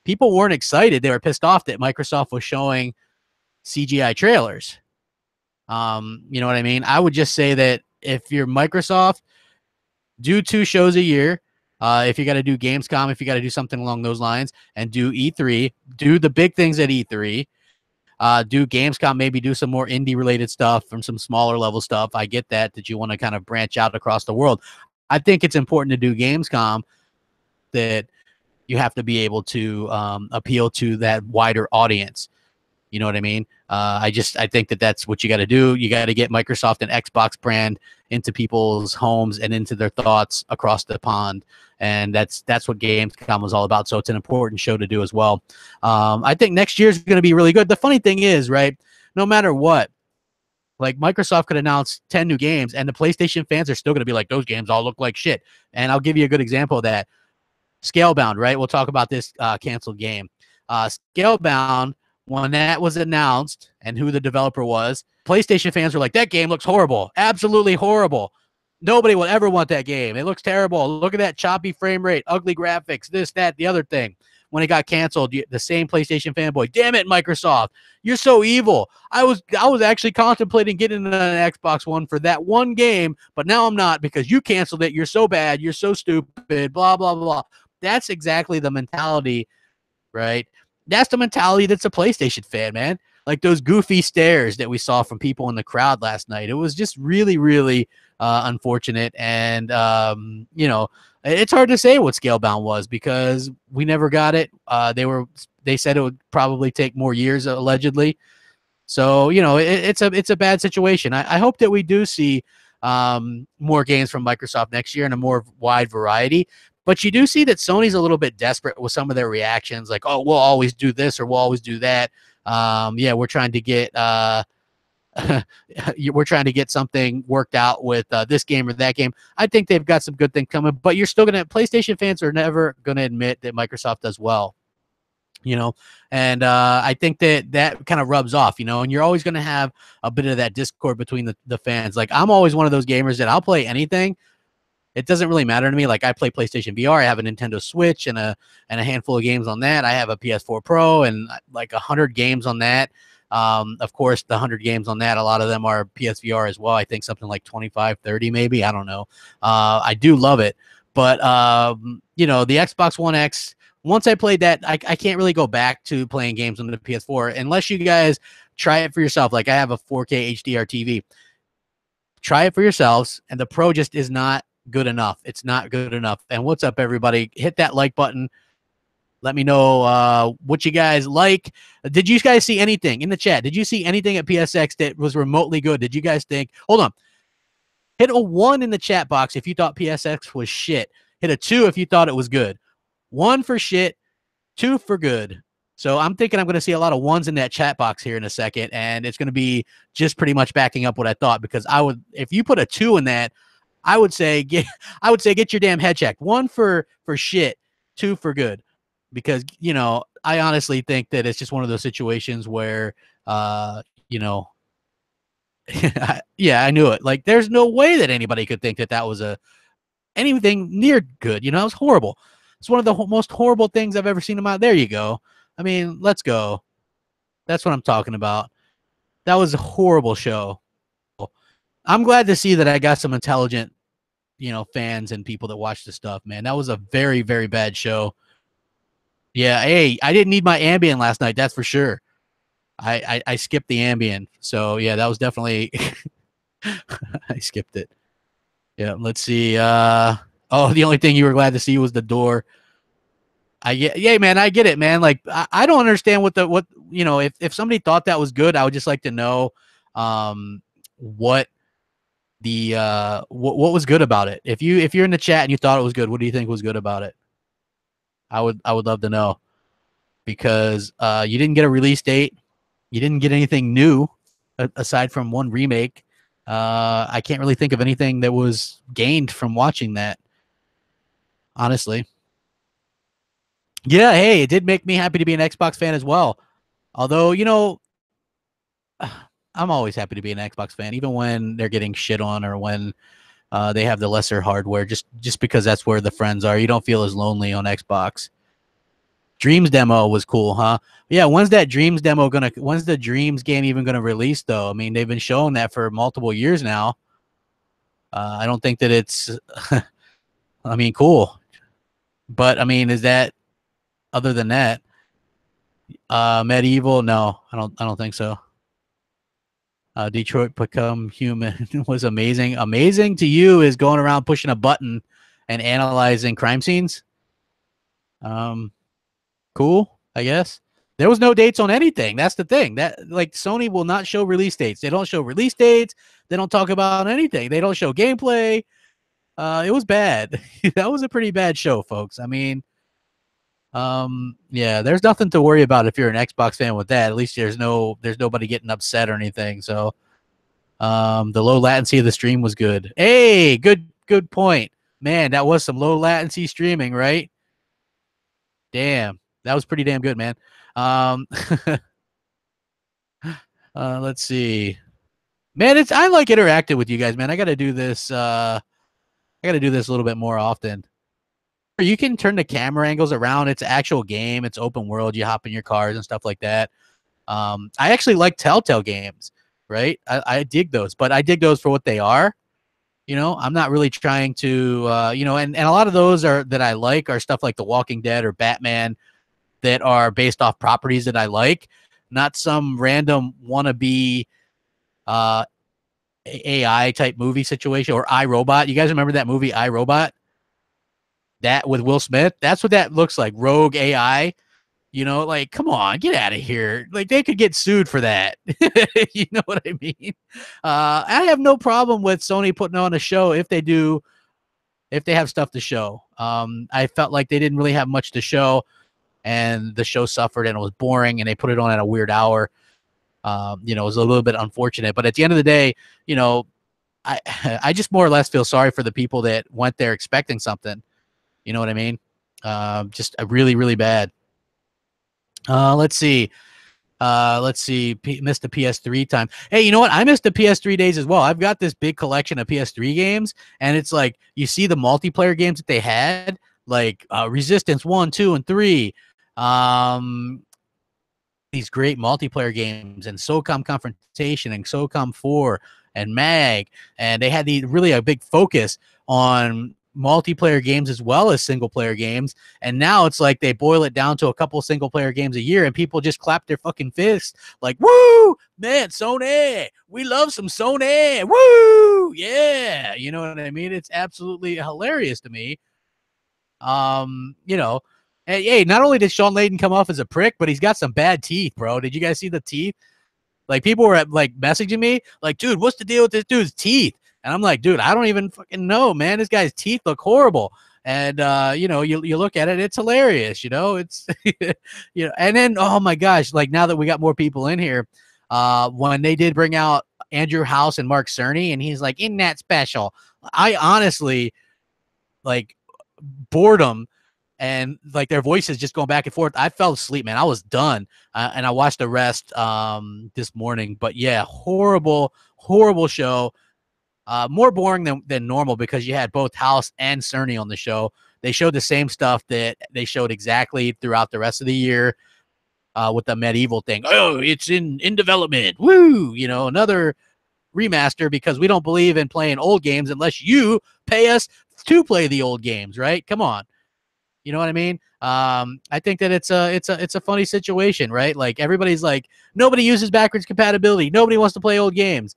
people weren't excited. They were pissed off that Microsoft was showing CGI trailers. You know what I mean? I would just say that if you're Microsoft, do 2 shows a year. If you got to do Gamescom, if you got to do something along those lines, and do E3, do the big things at E3. Do Gamescom, maybe do some more indie related stuff from some smaller level stuff. I get that you want to kind of branch out across the world. I think it's important to do Gamescom, that you have to be able to appeal to that wider audience. You know what I mean? I think that that's what you got to do. You got to get Microsoft and Xbox brand into people's homes and into their thoughts across the pond. And that's what Gamescom was all about. So it's an important show to do as well. I think next year's going to be really good. The funny thing is, right, no matter what, like Microsoft could announce 10 new games and the PlayStation fans are still going to be like, those games all look like shit. And I'll give you a good example of that. Scalebound, right? We'll talk about this canceled game. Scalebound, when that was announced and who the developer was, PlayStation fans were like, that game looks horrible. Absolutely horrible. Nobody will ever want that game. It looks terrible. Look at that choppy frame rate, ugly graphics, this, that, the other thing. When it got canceled, the same PlayStation fanboy, damn it, Microsoft, you're so evil. I was actually contemplating getting an Xbox One for that one game, but now I'm not because you canceled it. You're so bad. You're so stupid, blah, blah, blah. That's exactly the mentality, right? That's the mentality that's a PlayStation fan, man. Like those goofy stares that we saw from people in the crowd last night. It was just really, really unfortunate. And, you know, it's hard to say what Scalebound was because we never got it. They said it would probably take more years, allegedly. So, you know, it's a bad situation. I hope that we do see more games from Microsoft next year and a more wide variety. But you do see that Sony's a little bit desperate with some of their reactions, like, oh, we'll always do this or we'll always do that. Yeah, we're trying to get we're trying to get something worked out with this game or that game. I think they've got some good things coming, but you're still gonna PlayStation fans are never gonna admit that Microsoft does well. You know, and I think that kind of rubs off, you know, and you're always going to have a bit of that discord between the fans. Like I'm always one of those gamers that I'll play anything. It doesn't really matter to me. Like I play PlayStation VR. I have a Nintendo Switch and a handful of games on that. I have a PS4 Pro and like 100 games on that. Of course, the 100 games on that, a lot of them are PSVR as well. I think something like 25, 30 maybe. I don't know. I do love it. But, you know, the Xbox One X, once I played that, I can't really go back to playing games on the PS4 unless you guys try it for yourself. Like I have a 4K HDR TV. Try it for yourselves, and the Pro just is not good enough. It's not good enough. And what's up, everybody? Hit that like button. Let me know what you guys like. Did you guys see anything in the chat? Did you see anything at PSX that was remotely good? Did you guys think? Hold on. Hit a 1 in the chat box if you thought PSX was shit. Hit a 2 if you thought it was good. 1 for shit, 2 for good. So I'm thinking I'm going to see a lot of 1s in that chat box here in a second, and it's going to be just pretty much backing up what I thought, because I would, if you put a 2 in that, I would say get your damn head checked. 1 for shit, 2 for good, because you know I honestly think that it's just one of those situations where you know, yeah, I knew it. Like there's no way that anybody could think that that was anything near good. You know, it was horrible. It's one of the most horrible things I've ever seen in my. There you go. I mean, let's go. That's what I'm talking about. That was a horrible show. I'm glad to see that I got some intelligent, you know, fans and people that watch the stuff, man. That was a very, very bad show. Yeah, hey, I didn't need my Ambien last night, that's for sure. I skipped the Ambien. So, yeah, that was definitely I skipped it. Yeah, let's see. Oh, the only thing you were glad to see was the door. Yeah, man, I get it, man. Like I don't understand what you know, if somebody thought that was good, I would just like to know what the what was good about it. If you're in the chat and you thought it was good, what do you think was good about it? I would love to know, because you didn't get a release date, you didn't get anything new aside from one remake. I can't really think of anything that was gained from watching that, honestly. Yeah, hey, it did make me happy to be an Xbox fan as well. Although, you know, I'm always happy to be an Xbox fan, even when they're getting shit on or when they have the lesser hardware, just because that's where the friends are. You don't feel as lonely on Xbox. Dreams demo was cool, huh? Yeah, when's the Dreams game even gonna release, though? I mean, they've been showing that for multiple years now. I don't think that it's I mean, cool. But I mean, is that, other than that, Medieval? No, I don't think so. Detroit Become Human was amazing. Amazing to you is going around pushing a button and analyzing crime scenes. Cool, I guess. There was no dates on anything. That's the thing. That like Sony will not show release dates. They don't show release dates. They don't talk about anything. They don't show gameplay. It was bad. That was a pretty bad show, folks. I mean, yeah, there's nothing to worry about if you're an Xbox fan with that. At least there's nobody getting upset or anything. So, the low latency of the stream was good. Hey, good point. Man, that was some low latency streaming, right? Damn, that was pretty damn good, man. Um, let's see. Man, I like interacting with you guys, man. I got to do this. I got to do this a little bit more often. You can turn the camera angles around. It's an actual game. It's open world. You hop in your cars and stuff like that. I actually like Telltale games, right? I dig those, but I dig those for what they are. You know, I'm not really trying to, and a lot of those that I like are stuff like The Walking Dead or Batman that are based off properties that I like, not some random wannabe AI type movie situation or iRobot. You guys remember that movie iRobot? That with Will Smith? That's what that looks like. Rogue AI. You know, like, come on, get out of here. Like, they could get sued for that. You know what I mean? I have no problem with Sony putting on a show if they have stuff to show. I felt like they didn't really have much to show, and the show suffered, and it was boring, and they put it on at a weird hour. It was a little bit unfortunate. But at the end of the day, I just more or less feel sorry for the people that went there expecting something. You know what I mean? Just really, really bad. Let's see. Missed the PS3 time. Hey, you know what? I missed the PS3 days as well. I've got this big collection of PS3 games, and it's like you see the multiplayer games that they had, like Resistance 1, 2, and 3. These great multiplayer games, and SOCOM Confrontation, and SOCOM 4, and MAG, and they had really a big focus on multiplayer games as well as single player games. And now it's like they boil it down to a couple single player games a year, and people just clap their fucking fists like, woo, man, Sony, we love some Sony, woo, yeah. You know what I mean? It's absolutely hilarious to me. And hey, not only did Sean Layden come off as a prick, but he's got some bad teeth, bro. Did you guys see the teeth? Like, people were like messaging me like, dude, what's the deal with this dude's teeth? And I'm like, dude, I don't even fucking know, man. This guy's teeth look horrible. And, you look at it, it's hilarious, it's, and then, oh my gosh, like now that we got more people in here, when they did bring out Andrew House and Mark Cerny, and he's like, isn't that special? I honestly, like, boredom and like their voices just going back and forth. I fell asleep, man. I was done. And I watched the rest this morning. But yeah, horrible show. More boring than normal because you had both House and Cerny on the show. They showed the same stuff that they showed exactly throughout the rest of the year with the medieval thing. Oh, it's in development. Woo! Another remaster because we don't believe in playing old games unless you pay us to play the old games, right? Come on. You know what I mean? I think that it's a funny situation, right? Like, everybody's like, nobody uses backwards compatibility. Nobody wants to play old games.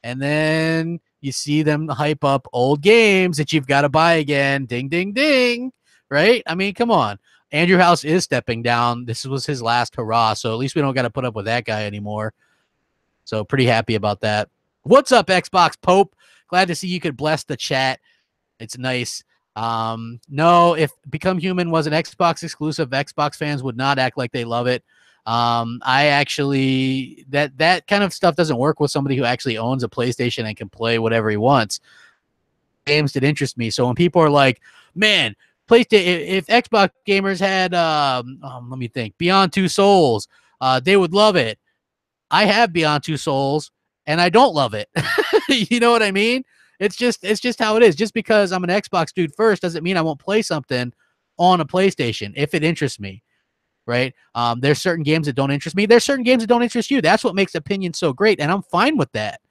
And then you see them hype up old games that you've got to buy again. Ding, ding, ding. Right? I mean, come on. Andrew House is stepping down. This was his last hurrah. So at least we don't got to put up with that guy anymore. So pretty happy about that. What's up, Xbox Pope? Glad to see you could bless the chat. It's nice. No, if Become Human was an Xbox exclusive, Xbox fans would not act like they love it. I actually, that kind of stuff doesn't work with somebody who actually owns a PlayStation and can play whatever he wants. Games that interest me. So when people are like, man, PlayStation, if Xbox gamers had, let me think, Beyond Two Souls, they would love it. I have Beyond Two Souls and I don't love it. You know what I mean? It's just how it is. Just because I'm an Xbox dude first doesn't mean I won't play something on a PlayStation if it interests me, right? There's certain games that don't interest me. There's certain games that don't interest you. That's what makes opinion so great, and I'm fine with that,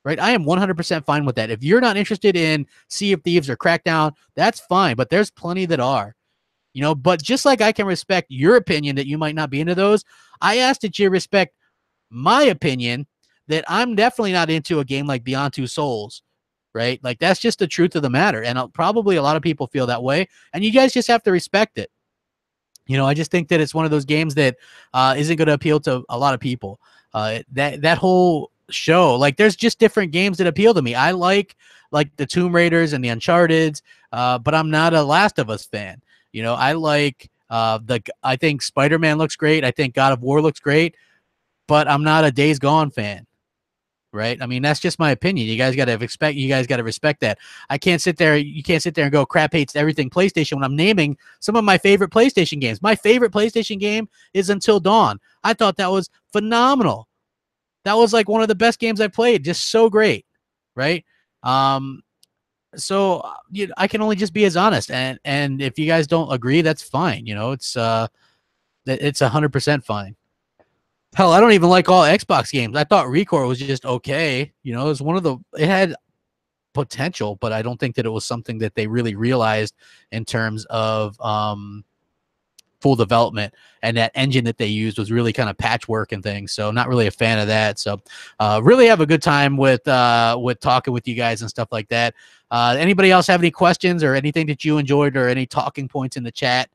right? I am 100% fine with that. If you're not interested in Sea of Thieves or Crackdown, that's fine, but there's plenty that are. But just like I can respect your opinion that you might not be into those, I ask that you respect my opinion that I'm definitely not into a game like Beyond Two Souls. Right? Like, that's just the truth of the matter. And probably a lot of people feel that way. And you guys just have to respect it. You know, I just think that it's one of those games that isn't going to appeal to a lot of people. That whole show, like, there's just different games that appeal to me. I like the Tomb Raiders and the Uncharted's, but I'm not a Last of Us fan. You know, I like I think Spider-Man looks great. I think God of War looks great, but I'm not a Days Gone fan. Right? I mean, that's just my opinion. You guys got to respect that. I can't sit there. You can't sit there and go crap hates everything PlayStation when I'm naming some of my favorite PlayStation games. My favorite PlayStation game is Until Dawn. I thought that was phenomenal. That was like one of the best games I played. Just so great. Right? So I can only just be as honest, and if you guys don't agree, that's fine. You know, it's 100% fine. Hell, I don't even like all Xbox games. I thought Recore was just okay. You know, it had potential, but I don't think that it was something that they really realized in terms of full development. And that engine that they used was really kind of patchwork and things. So not really a fan of that. So really have a good time with talking with you guys and stuff like that. Anybody else have any questions or anything that you enjoyed or any talking points in the chat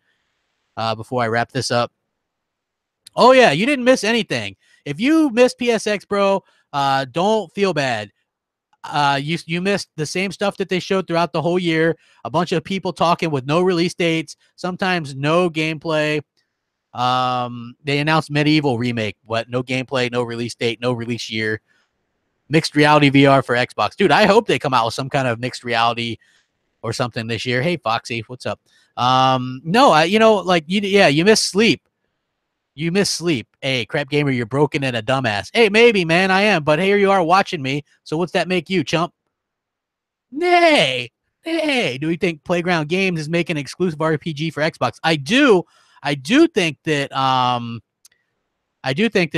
before I wrap this up? Oh, yeah, you didn't miss anything. If you missed PSX, bro, don't feel bad. You missed the same stuff that they showed throughout the whole year. A bunch of people talking with no release dates, sometimes no gameplay. They announced Medieval Remake, but no gameplay, no release date, no release year. Mixed reality VR for Xbox. Dude, I hope they come out with some kind of mixed reality or something this year. Hey, Foxy, what's up? No, you missed Sleep. You miss Sleep. Hey, Crap Gamer, you're broken and a dumbass. Hey, maybe, man, I am, but here you are watching me. So what's that make you, chump? Nay. Hey, do we think Playground Games is making an exclusive RPG for Xbox? I do think that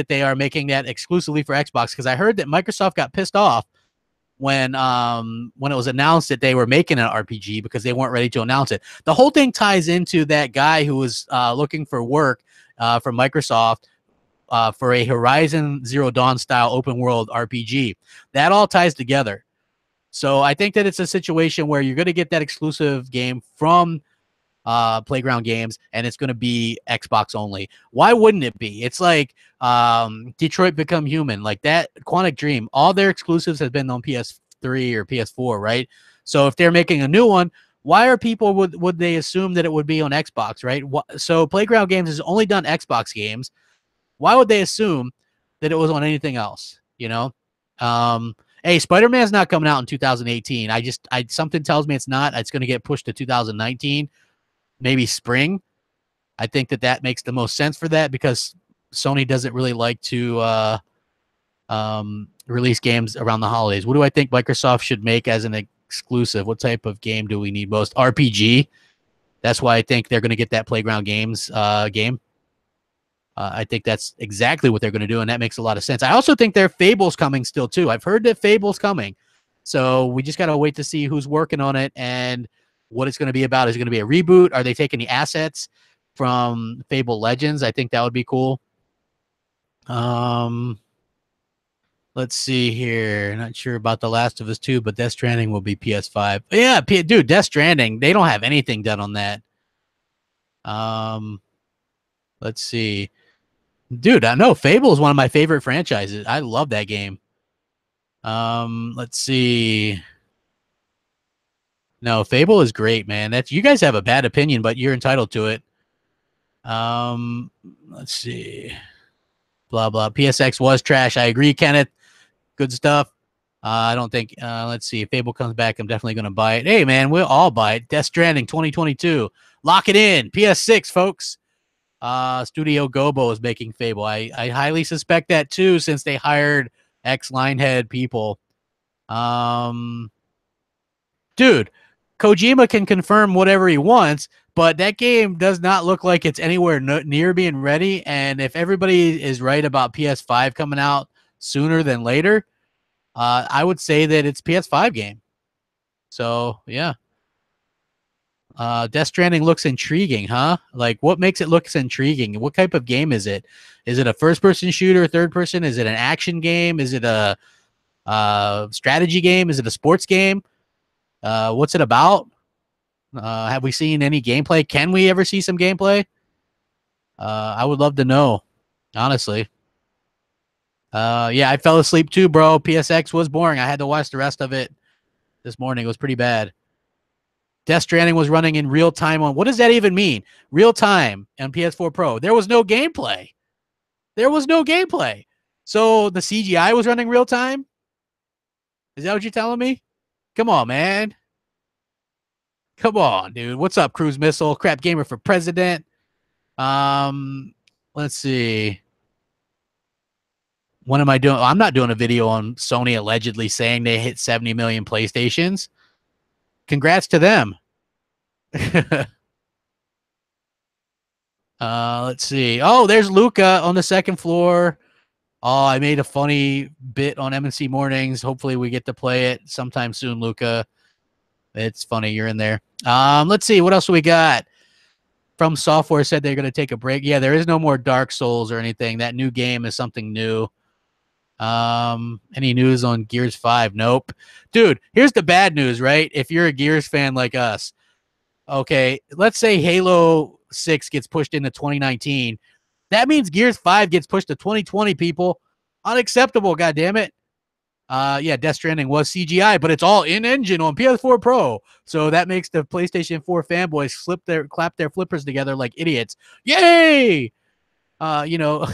they are making that exclusively for Xbox, because I heard that Microsoft got pissed off when it was announced that they were making an RPG because they weren't ready to announce it. The whole thing ties into that guy who was looking for work from Microsoft for a Horizon Zero Dawn style open world RPG. That all ties together. So I think that it's a situation where you're going to get that exclusive game from Playground Games, and it's going to be Xbox only. Why wouldn't it be? It's like Detroit Become Human, like that. Quantic Dream, all their exclusives have been on PS3 or PS4, right? So if they're making a new one, why are people would they assume that it would be on Xbox, right? So Playground Games has only done Xbox games. Why would they assume that it was on anything else? You know, hey, Spider-Man's not coming out in 2018. Something tells me it's not. It's going to get pushed to 2019, maybe spring. I think that makes the most sense for that, because Sony doesn't really like to release games around the holidays. What do I think Microsoft should make as an exclusive? What type of game do we need most? RPG. That's why I think they're going to get that Playground Games game. I think that's exactly what they're going to do, and that makes a lot of sense. I also think their Fable's coming still, too. I've heard that Fable's coming. So we just got to wait to see who's working on it and what it's going to be about. Is it going to be a reboot? Are they taking the assets from Fable Legends? I think that would be cool. Let's see here. Not sure about The Last of Us 2, but Death Stranding will be PS5. Yeah, dude, Death Stranding. They don't have anything done on that. Let's see. Dude, I know Fable is one of my favorite franchises. I love that game. Let's see. No, Fable is great, man. You guys have a bad opinion, but you're entitled to it. Let's see. Blah blah. PSX was trash. I agree, Kenneth. Good stuff. I don't think. Let's see. If Fable comes back, I'm definitely gonna buy it. Hey, man, we'll all buy it. Death Stranding 2022. Lock it in. PS6, folks. Studio Gobo is making Fable. I highly suspect that too, since they hired ex-Linehead people. Dude, Kojima can confirm whatever he wants, but that game does not look like it's anywhere near being ready. And if everybody is right about PS5 coming out sooner than later, I would say that it's PS5 game. So yeah. Death Stranding looks intriguing, huh? Like, what makes it look intriguing? What type of game is it? Is it a first-person shooter, third person? Is it an action game? Is it a strategy game? Is it a sports game? What's it about? Have we seen any gameplay? Can we ever see some gameplay? I would love to know, honestly. Yeah, I fell asleep too, bro. PSX was boring. I had to watch the rest of it this morning. It was pretty bad. Death Stranding was running in real time on, what does that even mean? Real time on PS4 Pro. There was no gameplay. There was no gameplay. So the CGI was running real time? Is that what you're telling me? Come on, man. Come on, dude. What's up, Cruise Missile? Crap Gamer for President. Um, let's see. What am I doing? I'm not doing a video on Sony allegedly saying they hit 70 million PlayStations. Congrats to them. Let's see. Oh, there's Luca on the second floor. Oh, I made a funny bit on MNC Mornings. Hopefully we get to play it sometime soon, Luca. It's funny you're in there. Let's see. What else we got? From Software said they're going to take a break. Yeah, there is no more Dark Souls or anything. That new game is something new. Any news on Gears 5? Nope. Dude, here's the bad news, right? If you're a Gears fan like us, okay, let's say Halo 6 gets pushed into 2019. That means Gears 5 gets pushed to 2020, people. Unacceptable, goddammit. Yeah, Death Stranding was CGI, but it's all in-engine on PS4 Pro. So that makes the PlayStation 4 fanboys clap their flippers together like idiots. Yay! You know,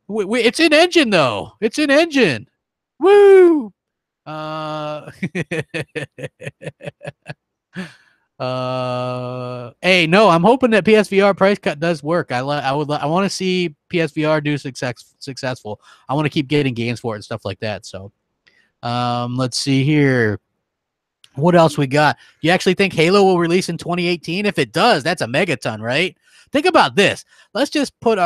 it's in-engine, though. It's in-engine. Woo! Hey, no, I'm hoping that PSVR price cut does work. I want to see PSVR do successful. I want to keep getting games for it and stuff like that. So, let's see here. What else we got? Do you actually think Halo will release in 2018? If it does, that's a megaton, right? Think about this. Let's just put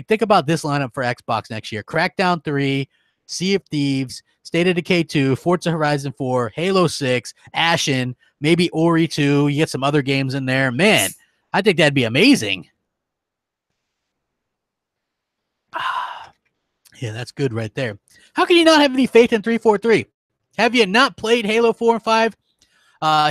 think about this lineup for Xbox next year. Crackdown 3, Sea of Thieves, State of Decay 2, Forza Horizon 4, Halo 6, Ashen, maybe Ori 2. You get some other games in there. Man, I think that'd be amazing. Yeah, that's good right there. How can you not have any faith in 343? Have you not played Halo 4 and 5?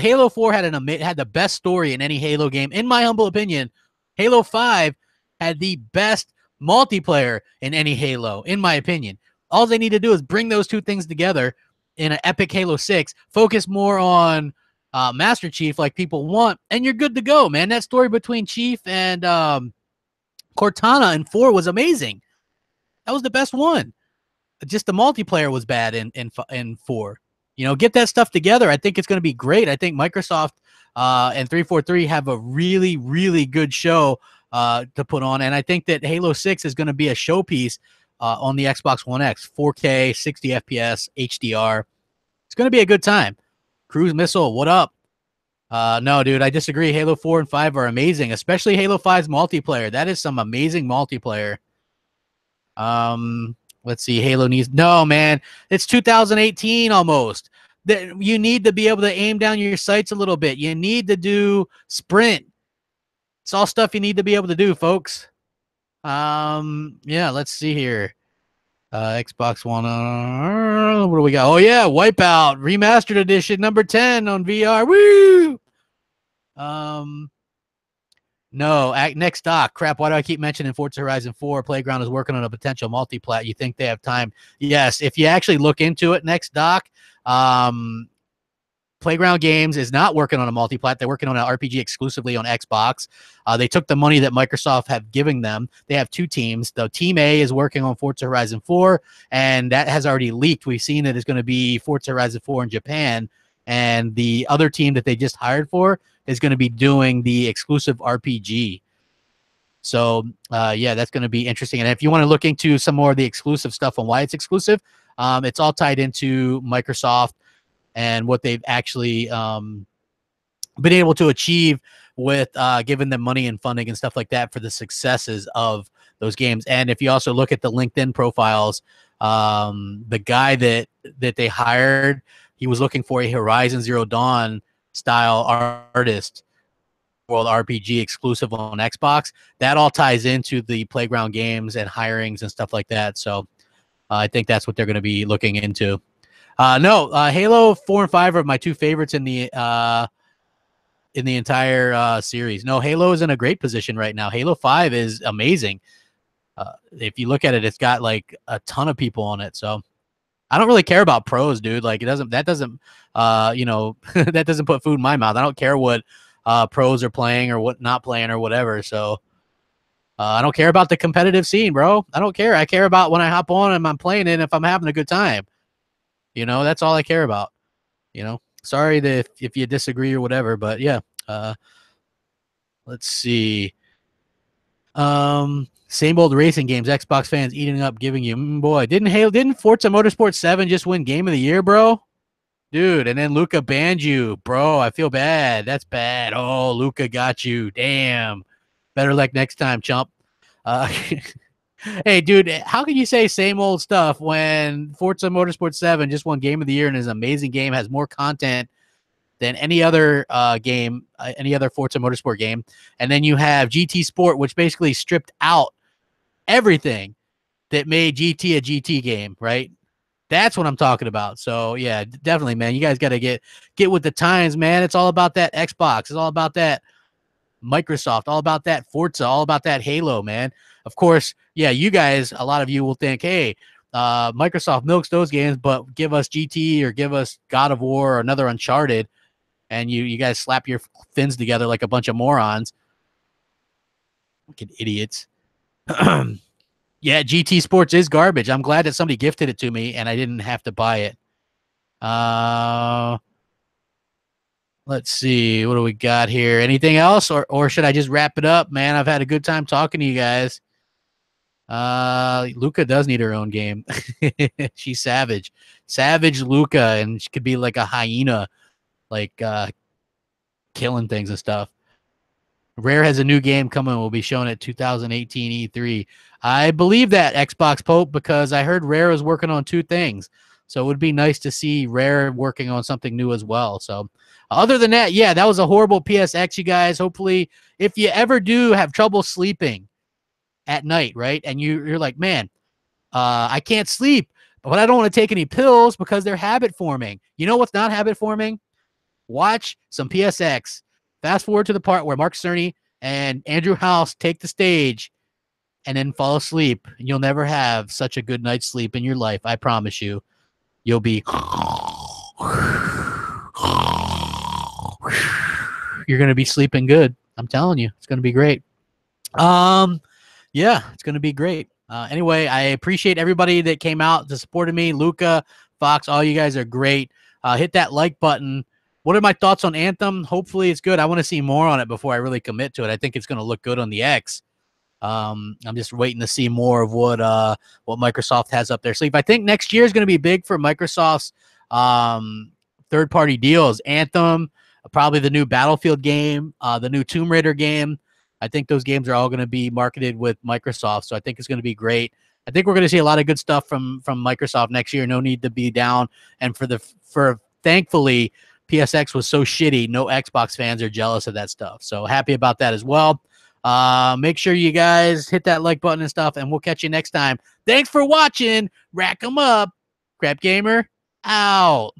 Halo 4 had the best story in any Halo game. In my humble opinion, Halo 5 had the best multiplayer in any Halo, in my opinion. All they need to do is bring those two things together in an epic Halo 6, focus more on Master Chief like people want, and you're good to go, man. That story between Chief and Cortana in 4 was amazing. That was the best one. Just the multiplayer was bad in 4. You know, get that stuff together. I think it's going to be great. I think Microsoft and 343 have a really, really good show to put on. And I think that Halo 6 is going to be a showpiece on the Xbox One X. 4K, 60 FPS, HDR. It's going to be a good time. Cruise Missile, what up? No, dude, I disagree. Halo 4 and 5 are amazing, especially Halo 5's multiplayer. That is some amazing multiplayer. Let's see. Halo needs... No, man. It's 2018 almost. You need to be able to aim down your sights a little bit. You need to do sprint. It's all stuff you need to be able to do, folks. Yeah, let's see here. Xbox One. What do we got? Oh, yeah. Wipeout. Remastered Edition number 10 on VR. Woo! No, next doc. Crap, why do I keep mentioning Forza Horizon 4? Playground is working on a potential multi-plat. You think they have time? Yes, if you actually look into it, next doc, Playground Games is not working on a multi-plat. They're working on an RPG exclusively on Xbox. They took the money that Microsoft have given them. They have two teams. The Team A is working on Forza Horizon 4, and that has already leaked. We've seen that it's going to be Forza Horizon 4 in Japan, and the other team that they just hired for is going to be doing the exclusive RPG. So, yeah, that's going to be interesting. And if you want to look into some more of the exclusive stuff on why it's exclusive, it's all tied into Microsoft and what they've actually been able to achieve with giving them money and funding and stuff like that for the successes of those games. And if you also look at the LinkedIn profiles, the guy that they hired, he was looking for a Horizon Zero Dawn style artist, world RPG exclusive on Xbox. That all ties into the Playground Games and hirings and stuff like that. So I think that's what they're going to be looking into. No, Halo 4 and 5 are my two favorites in the in the entire series. No, Halo is in a great position right now. Halo 5 is amazing. If you look at it, it's got like a ton of people on it. So I don't really care about pros, dude. Like that doesn't that doesn't put food in my mouth. I don't care what pros are playing or what not playing or whatever. So I don't care about the competitive scene, bro. I don't care. I care about when I hop on and I'm playing it, if I'm having a good time. That's all I care about. Sorry that if you disagree or whatever, but yeah. Let's see. Same old racing games. Xbox fans eating up, giving you. Boy, didn't Forza Motorsport 7 just win Game of the Year, bro? Dude, and then Luca banned you, bro. I feel bad. That's bad. Oh, Luca got you. Damn. Better luck next time, chump. Hey, dude, how can you say same old stuff when Forza Motorsport 7 just won Game of the Year and is an amazing game, has more content than any other game, any other Forza Motorsport game, and then you have GT Sport, which basically stripped out everything that made GT a GT game, right? That's what I'm talking about. So yeah, definitely, man. You guys got to get with the times, man. It's all about that Xbox. It's all about that Microsoft, all about that Forza, all about that Halo, man. Of course, yeah, you guys, a lot of you will think, hey, Microsoft milks those games, but give us GT or give us God of War or another Uncharted, and you guys slap your fins together like a bunch of morons. Fucking idiots. Yeah, GT Sports is garbage. I'm glad that somebody gifted it to me and I didn't have to buy it. Let's see. What do we got here? Anything else? Or should I just wrap it up, man? I've had a good time talking to you guys. Luca does need her own game. She's savage. Savage Luca, and she could be like a hyena, like killing things and stuff. Rare has a new game coming. Will be shown at 2018 E3. I believe that, Xbox Pope, because I heard Rare is working on 2 things. So it would be nice to see Rare working on something new as well. So other than that, yeah, that was a horrible PSX, you guys. Hopefully, if you ever do have trouble sleeping at night, right, and you're like, man, I can't sleep, but I don't want to take any pills because they're habit forming. You know what's not habit forming? Watch some PSX. Fast forward to the part where Mark Cerny and Andrew House take the stage and then fall asleep. You'll never have such a good night's sleep in your life. I promise you. You'll be... You're going to be sleeping good. I'm telling you. It's going to be great. Yeah, it's going to be great. Anyway, I appreciate everybody that came out to support me. Luca, Fox, all you guys are great. Hit that like button. What are my thoughts on Anthem? Hopefully it's good. I want to see more on it before I really commit to it. I think it's going to look good on the X. I'm just waiting to see more of what Microsoft has up their sleeve. I think next year is going to be big for Microsoft's third-party deals. Anthem, probably the new Battlefield game, the new Tomb Raider game. I think those games are all going to be marketed with Microsoft, so I think it's going to be great. I think we're going to see a lot of good stuff from Microsoft next year. No need to be down. And for thankfully, PSX was so shitty, no Xbox fans are jealous of that stuff. So happy about that as well. Make sure you guys hit that like button and stuff, and we'll catch you next time. Thanks for watching. Rack 'em up. Crapgamer out.